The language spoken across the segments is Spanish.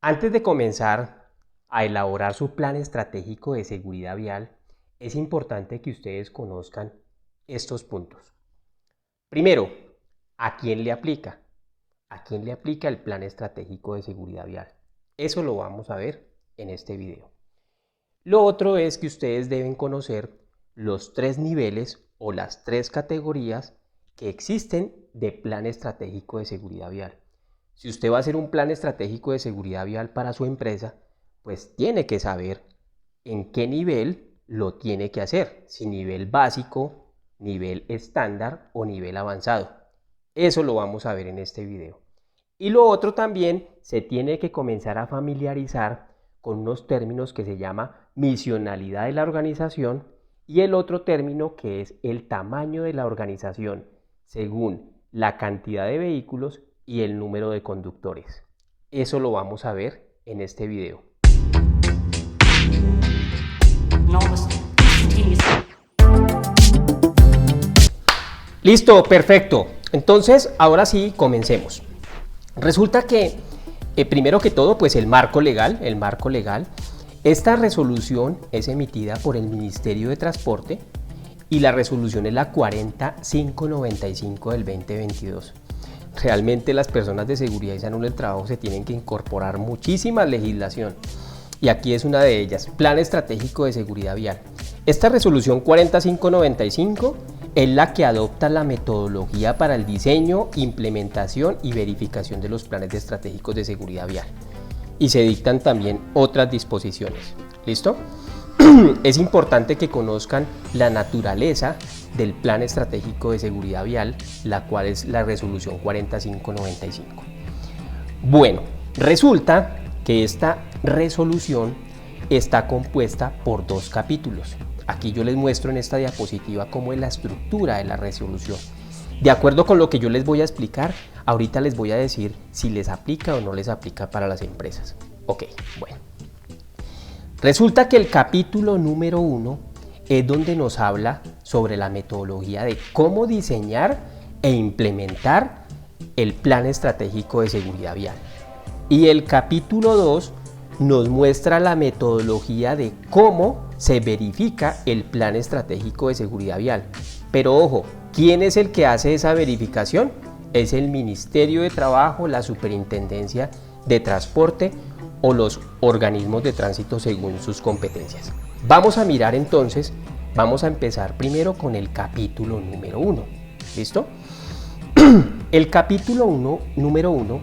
Antes de comenzar a elaborar su plan estratégico de seguridad vial, es importante que ustedes conozcan estos puntos. Primero, ¿a quién le aplica? ¿A quién le aplica el plan estratégico de seguridad vial? Eso lo vamos a ver en este video. Lo otro es que ustedes deben conocer los 3 niveles o las 3 categorías que existen de plan estratégico de seguridad vial. Si usted va a hacer un plan estratégico de seguridad vial para su empresa, pues tiene que saber en qué nivel lo tiene que hacer, si nivel básico, nivel estándar o nivel avanzado. Eso lo vamos a ver en este video. Y lo otro también, se tiene que comenzar a familiarizar con unos términos que se llama misionalidad de la organización y el otro término que es el tamaño de la organización según la cantidad de vehículos y el número de conductores. Eso lo vamos a ver en este video. Listo, perfecto. Entonces, ahora sí, comencemos. Resulta que, primero que todo, pues el marco legal. Esta resolución es emitida por el Ministerio de Transporte y la resolución es la 40595 del 2022. Realmente las personas de seguridad y salud del trabajo se tienen que incorporar muchísima legislación y aquí es una de ellas, Plan Estratégico de Seguridad Vial. Esta resolución 40595 es la que adopta la metodología para el diseño, implementación y verificación de los planes estratégicos de seguridad vial y se dictan también otras disposiciones. ¿Listo? Es importante que conozcan la naturaleza del Plan Estratégico de Seguridad Vial, la cual es la resolución 40595. Bueno, resulta que esta resolución está compuesta por 2 capítulos. Aquí yo les muestro en esta diapositiva cómo es la estructura de la resolución. De acuerdo con lo que yo les voy a explicar, ahorita les voy a decir si les aplica o no les aplica para las empresas. Ok, bueno. Resulta que el capítulo número 1 es donde nos habla sobre la metodología de cómo diseñar e implementar el plan estratégico de seguridad vial. Y el capítulo 2 nos muestra la metodología de cómo se verifica el plan estratégico de seguridad vial. Pero ojo, ¿quién es el que hace esa verificación? Es el Ministerio de Trabajo, la Superintendencia de Transporte o los organismos de tránsito según sus competencias. Vamos a mirar entonces, vamos a empezar primero con el capítulo número 1. ¿Listo? El capítulo número 1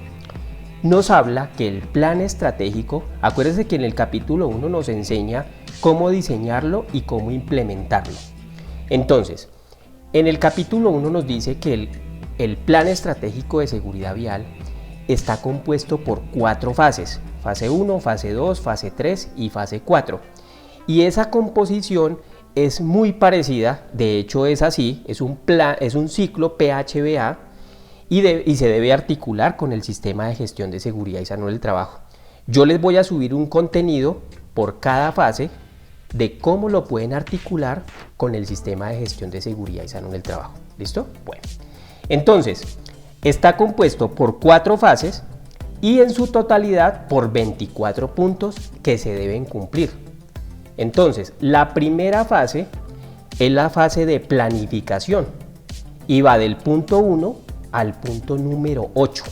nos habla que el plan estratégico, acuérdense que en el capítulo 1 nos enseña cómo diseñarlo y cómo implementarlo. Entonces, en el capítulo 1 nos dice que el plan estratégico de seguridad vial está compuesto por 4 fases. Fase 1, fase 2, fase 3 y fase 4. Y esa composición es muy parecida, de hecho es así, es un ciclo PHBA y se debe articular con el sistema de gestión de seguridad y salud del trabajo. Yo les voy a subir un contenido por cada fase de cómo lo pueden articular con el sistema de gestión de seguridad y salud del trabajo. ¿Listo? Bueno, entonces está compuesto por 4 fases y en su totalidad por 24 puntos que se deben cumplir. Entonces, la primera fase es la fase de planificación y va del punto 1 al punto número 8.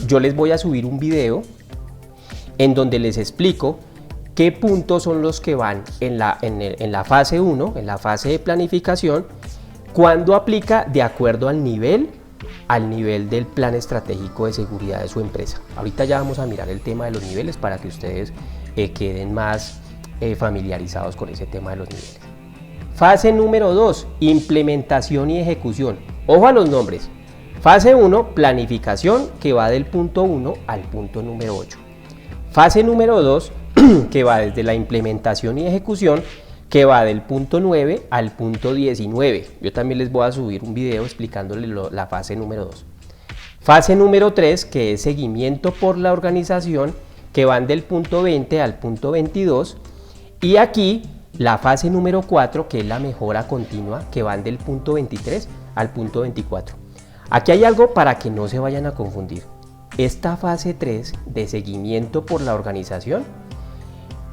Yo les voy a subir un video en donde les explico qué puntos son los que van en la fase 1, en la fase de planificación, cuando aplica de acuerdo al nivel del plan estratégico de seguridad de su empresa. Ahorita ya vamos a mirar el tema de los niveles para que ustedes queden más familiarizados con ese tema de los niveles. Fase número 2, implementación y ejecución. Ojo a los nombres. Fase 1, planificación, que va del punto 1 al punto número 8. Fase número 2, que va desde la implementación y ejecución, que va del punto 9 al punto 19. Yo también les voy a subir un video explicándoles la fase número 2. Fase número 3, que es seguimiento por la organización, que van del punto 20 al punto 22. Y aquí la fase número 4, que es la mejora continua, que van del punto 23 al punto 24. Aquí hay algo para que no se vayan a confundir. esta fase 3 de seguimiento por la organización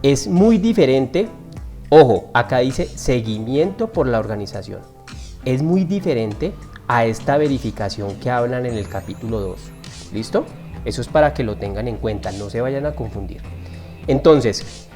es muy diferente. Ojo, acá dice seguimiento por la organización. Es muy diferente a esta verificación que hablan en el capítulo 2. ¿Listo? Eso es para que lo tengan en cuenta, no se vayan a confundir. Entonces,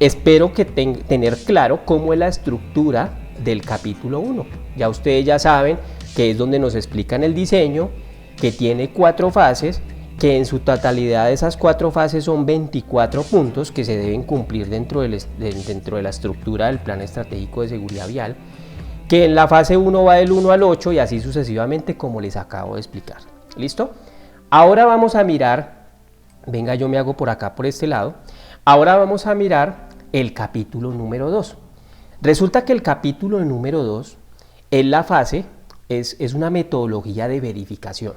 espero que tener claro cómo es la estructura del capítulo 1. Ya ustedes ya saben que es donde nos explican el diseño, que tiene 4 fases, que en su totalidad esas 4 fases son 24 puntos que se deben cumplir dentro de la estructura del Plan Estratégico de Seguridad Vial, que en la fase 1 va del 1 al 8 y así sucesivamente como les acabo de explicar. ¿Listo? Ahora vamos a mirar, venga, yo me hago por acá por este lado, ahora vamos a mirar el capítulo número 2. Resulta que el capítulo número 2 es la fase, es una metodología de verificación.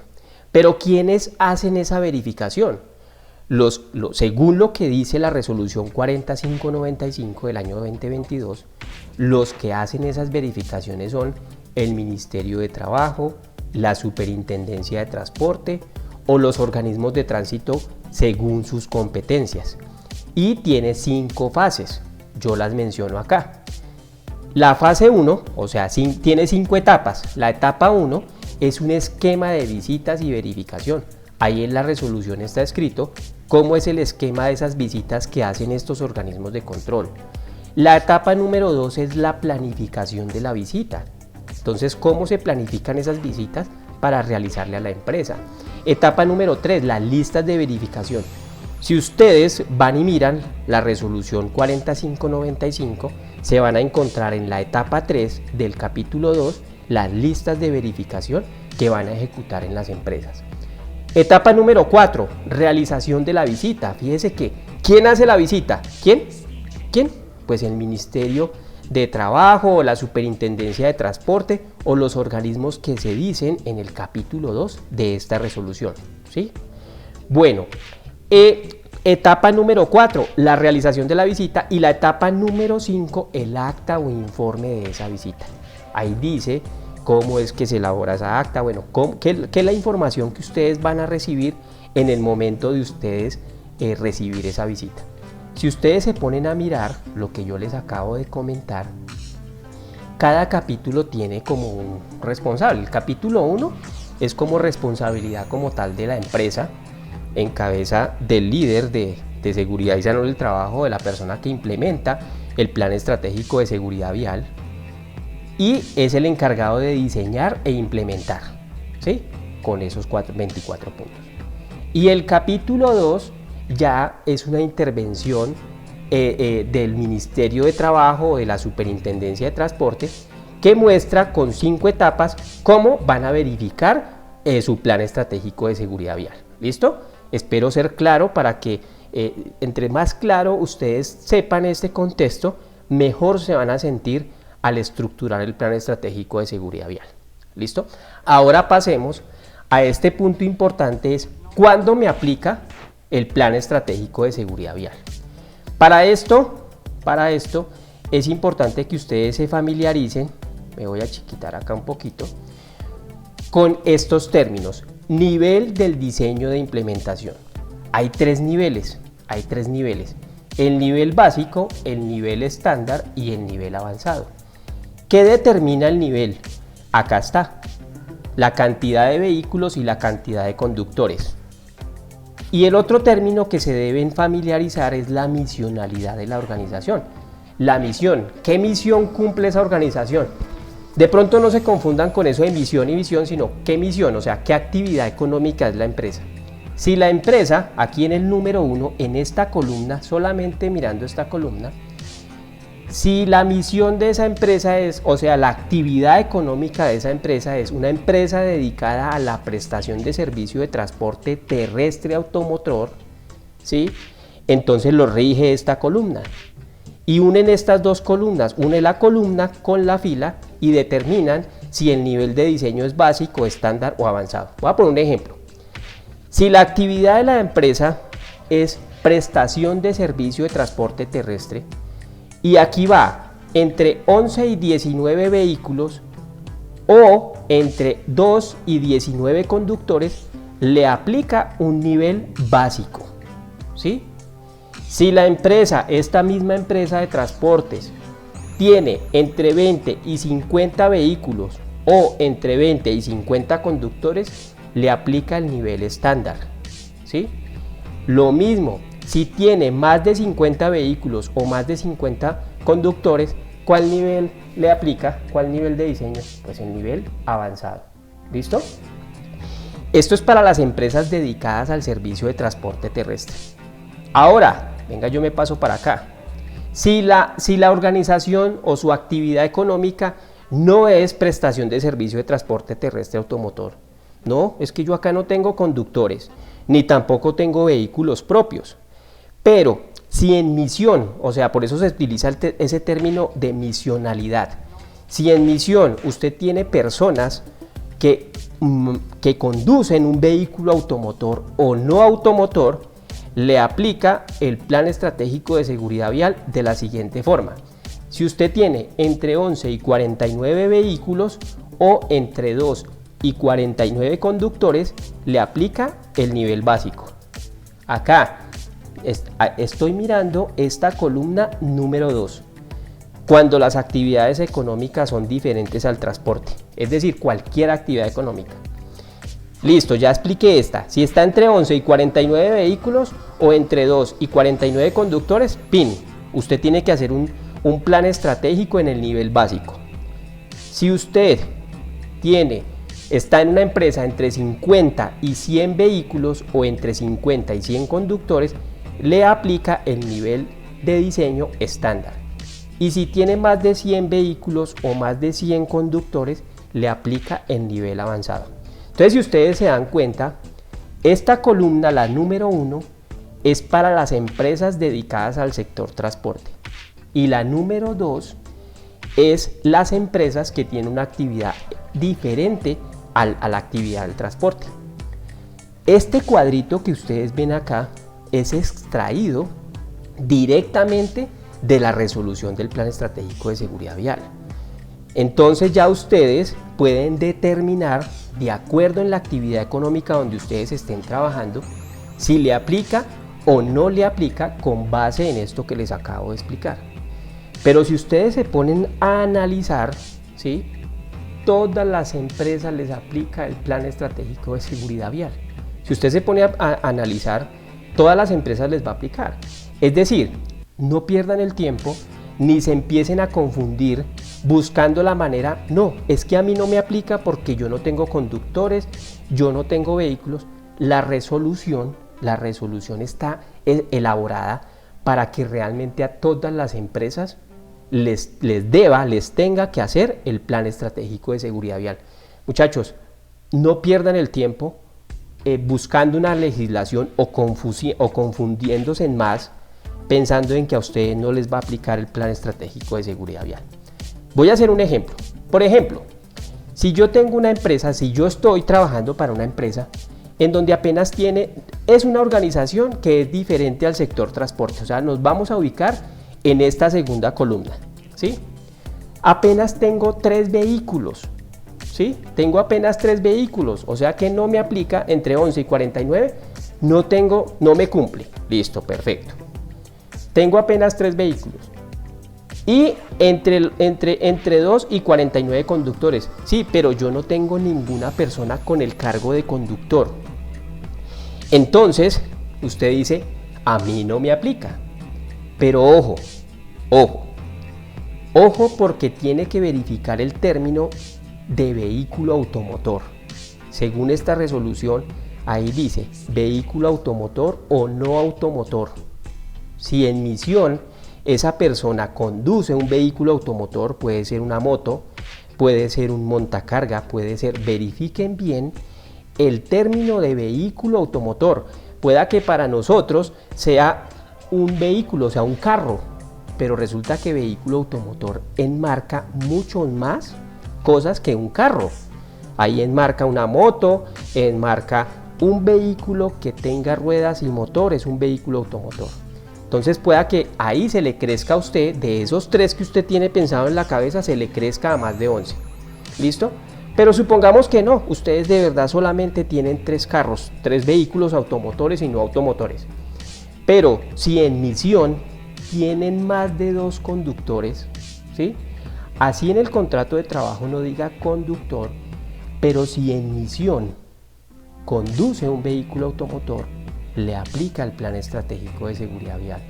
Pero ¿quiénes hacen esa verificación? Según lo que dice la resolución 4595 del año 2022, los que hacen esas verificaciones son el Ministerio de Trabajo, la Superintendencia de Transporte o los organismos de tránsito según sus competencias. Y tiene 5 fases, yo las menciono acá. La fase 1, o sea, tiene 5 etapas. La etapa 1 es un esquema de visitas y verificación. Ahí en la resolución está escrito cómo es el esquema de esas visitas que hacen estos organismos de control. La etapa número 2 es la planificación de la visita. Entonces, ¿cómo se planifican esas visitas para realizarle a la empresa? Etapa número 3, las listas de verificación. Si ustedes van y miran la resolución 4595, se van a encontrar en la etapa 3 del capítulo 2 las listas de verificación que van a ejecutar en las empresas. Etapa número 4, realización de la visita. Fíjese que, ¿quién hace la visita? ¿Quién? Pues el Ministerio de Trabajo o la Superintendencia de Transporte o los organismos que se dicen en el capítulo 2 de esta resolución, ¿sí? Bueno, etapa número 4, la realización de la visita, y la etapa número 5, el acta o informe de esa visita. Ahí dice cómo es que se elabora esa acta, bueno, qué es la información que ustedes van a recibir en el momento de ustedes recibir esa visita. Si ustedes se ponen a mirar lo que yo les acabo de comentar, cada capítulo tiene como un responsable. El capítulo 1 es como responsabilidad como tal de la empresa, en cabeza del líder de seguridad y salud del trabajo, de la persona que implementa el plan estratégico de seguridad vial, y es el encargado de diseñar e implementar, ¿sí? Con esos 24 puntos. Y el capítulo 2 ya es una intervención del Ministerio de Trabajo o de la Superintendencia de Transporte, que muestra con 5 etapas cómo van a verificar su plan estratégico de seguridad vial. ¿Listo? Espero ser claro para que entre más claro ustedes sepan este contexto, mejor se van a sentir al estructurar el plan estratégico de seguridad vial. ¿Listo? Ahora pasemos a este punto importante, es ¿cuándo me aplica el plan estratégico de seguridad vial? Para esto es importante que ustedes se familiaricen, me voy a chiquitar acá un poquito, con estos términos. Nivel del diseño de implementación. Hay 3 niveles, el nivel básico, el nivel estándar y el nivel avanzado. ¿Qué determina el nivel? Acá está, la cantidad de vehículos y la cantidad de conductores. Y el otro término que se deben familiarizar es la misionalidad de la organización. La misión, ¿qué misión cumple esa organización? De pronto no se confundan con eso de misión y visión, sino qué misión, o sea, qué actividad económica es la empresa. Si la empresa, aquí en el número 1, en esta columna, solamente mirando esta columna, si la misión de esa empresa es, o sea, la actividad económica de esa empresa es una empresa dedicada a la prestación de servicio de transporte terrestre automotor, ¿sí? Entonces lo rige esta columna. Y unen estas dos columnas, une la columna con la fila y determinan si el nivel de diseño es básico, estándar o avanzado. Voy a poner un ejemplo. Si la actividad de la empresa es prestación de servicio de transporte terrestre, y aquí va entre 11 y 19 vehículos o entre 2 y 19 conductores, le aplica un nivel básico, ¿sí? Si la empresa, esta misma empresa de transportes, tiene entre 20 y 50 vehículos o entre 20 y 50 conductores, le aplica el nivel estándar, ¿sí? Lo mismo, si tiene más de 50 vehículos o más de 50 conductores, ¿cuál nivel le aplica? ¿Cuál nivel de diseño? Pues el nivel avanzado. ¿Listo? Esto es para las empresas dedicadas al servicio de transporte terrestre. Ahora, venga, yo me paso para acá. Si la organización o su actividad económica no es prestación de servicio de transporte terrestre automotor, no, es que yo acá no tengo conductores, ni tampoco tengo vehículos propios, pero si en misión, o sea, por eso se utiliza ese término de misionalidad, si en misión usted tiene personas que conducen un vehículo automotor o no automotor, le aplica el plan estratégico de seguridad vial de la siguiente forma. Si usted tiene entre 11 y 49 vehículos o entre 2 y 49 conductores, le aplica el nivel básico. Acá estoy mirando esta columna número 2. Cuando las actividades económicas son diferentes al transporte, es decir, cualquier actividad económica. Listo, ya expliqué esta. Si está entre 11 y 49 vehículos o entre 2 y 49 conductores, PIN. Usted tiene que hacer un plan estratégico en el nivel básico. Si usted está en una empresa entre 50 y 100 vehículos o entre 50 y 100 conductores, le aplica el nivel de diseño estándar. Y si tiene más de 100 vehículos o más de 100 conductores, le aplica el nivel avanzado. Entonces, si ustedes se dan cuenta, esta columna, la número 1, es para las empresas dedicadas al sector transporte. Y la número 2 es las empresas que tienen una actividad diferente a la actividad del transporte. Este cuadrito que ustedes ven acá es extraído directamente de la resolución del Plan Estratégico de Seguridad Vial. Entonces ya ustedes pueden determinar, de acuerdo en la actividad económica donde ustedes estén trabajando, si le aplica o no le aplica con base en esto que les acabo de explicar. Pero si ustedes se ponen a analizar, ¿sí?, todas las empresas les aplica el Plan Estratégico de Seguridad Vial. Si usted se pone a analizar, todas las empresas les va a aplicar. Es decir, no pierdan el tiempo ni se empiecen a confundir buscando la manera, no, es que a mí no me aplica porque yo no tengo conductores, yo no tengo vehículos. La resolución está elaborada para que realmente a todas las empresas les tenga que hacer el Plan Estratégico de Seguridad Vial. Muchachos, no pierdan el tiempo buscando una legislación o confundiéndose en más, pensando en que a ustedes no les va a aplicar el Plan Estratégico de Seguridad Vial. Voy a hacer un ejemplo. Por ejemplo, si yo tengo una empresa, si yo estoy trabajando para una empresa en donde apenas es una organización que es diferente al sector transporte, o sea, nos vamos a ubicar en esta segunda columna, ¿sí? Apenas tengo 3 vehículos, ¿sí? Tengo apenas 3 vehículos, o sea que no me aplica entre 11 y 49, no me cumple. Listo, perfecto. Tengo apenas 3 vehículos y entre 2 y 49 conductores. Sí, pero yo no tengo ninguna persona con el cargo de conductor. Entonces, usted dice, a mí no me aplica. Pero ojo porque tiene que verificar el término de vehículo automotor. Según esta resolución, ahí dice vehículo automotor o no automotor. Si en misión esa persona conduce un vehículo automotor, puede ser una moto, puede ser un montacarga, verifiquen bien el término de vehículo automotor. Pueda que para nosotros sea un vehículo, o sea, un carro, pero resulta que vehículo automotor enmarca mucho más cosas que un carro. Ahí enmarca una moto, enmarca un vehículo que tenga ruedas y motor, es un vehículo automotor. Entonces pueda que ahí se le crezca a usted, de esos 3 que usted tiene pensado en la cabeza, se le crezca a más de 11. ¿Listo? Pero supongamos que no, ustedes de verdad solamente tienen 3 carros, 3 vehículos automotores y no automotores. Pero si en misión tienen más de 2 conductores, ¿sí? Así en el contrato de trabajo no diga conductor, pero si en misión conduce un vehículo automotor, le aplica el plan estratégico de seguridad vial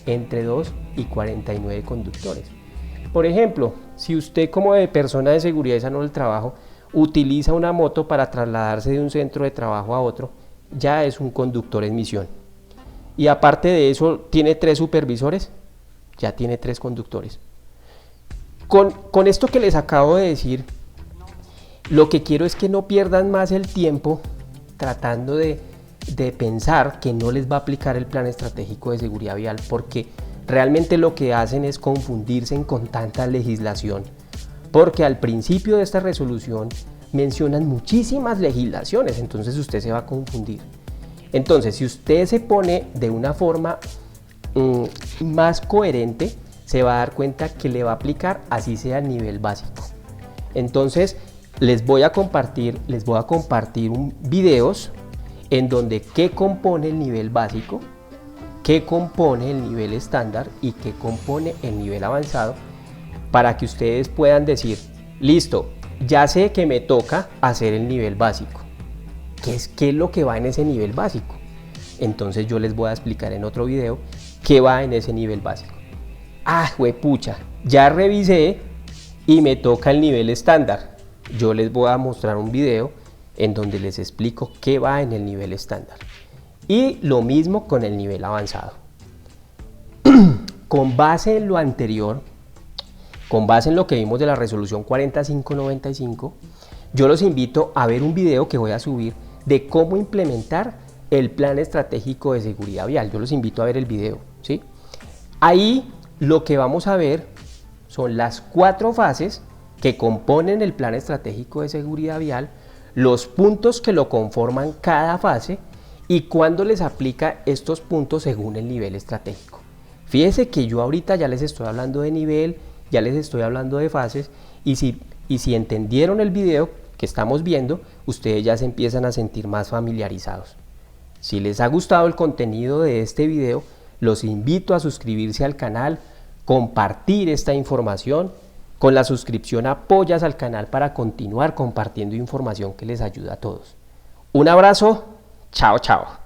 entre 2 y 49 conductores. Por ejemplo, si usted como persona de seguridad y salud del trabajo utiliza una moto para trasladarse de un centro de trabajo a otro, ya es un conductor en misión. Y aparte de eso, tiene 3 supervisores, ya tiene 3 conductores. Con esto que les acabo de decir, lo que quiero es que no pierdan más el tiempo tratando de pensar que no les va a aplicar el plan estratégico de seguridad vial, porque realmente lo que hacen es confundirse con tanta legislación, porque al principio de esta resolución mencionan muchísimas legislaciones, entonces usted se va a confundir. Entonces, si usted se pone de una forma más coherente, se va a dar cuenta que le va a aplicar así sea el nivel básico. Entonces, les voy a compartir videos en donde qué compone el nivel básico, qué compone el nivel estándar y qué compone el nivel avanzado, para que ustedes puedan decir, listo, ya sé que me toca hacer el nivel básico. ¿Qué es lo que va en ese nivel básico? Entonces yo les voy a explicar en otro video qué va en ese nivel básico. Ah, juepucha, ya revisé y me toca el nivel estándar. Yo les voy a mostrar un video en donde les explico qué va en el nivel estándar. Y lo mismo con el nivel avanzado. Con base en lo anterior, con base en lo que vimos de la resolución 4595, yo los invito a ver un video que voy a subir de cómo implementar el plan estratégico de seguridad vial. Yo los invito a ver el video, ¿sí? Ahí lo que vamos a ver son las 4 fases que componen el plan estratégico de seguridad vial, los puntos que lo conforman cada fase y cuándo les aplica estos puntos según el nivel estratégico. Fíjense que yo ahorita ya les estoy hablando de nivel, ya les estoy hablando de fases, y si entendieron el video que estamos viendo, ustedes ya se empiezan a sentir más familiarizados. Si les ha gustado el contenido de este video, los invito a suscribirse al canal, compartir esta información. Con la suscripción apoyas al canal para continuar compartiendo información que les ayuda a todos. Un abrazo, chao, chao.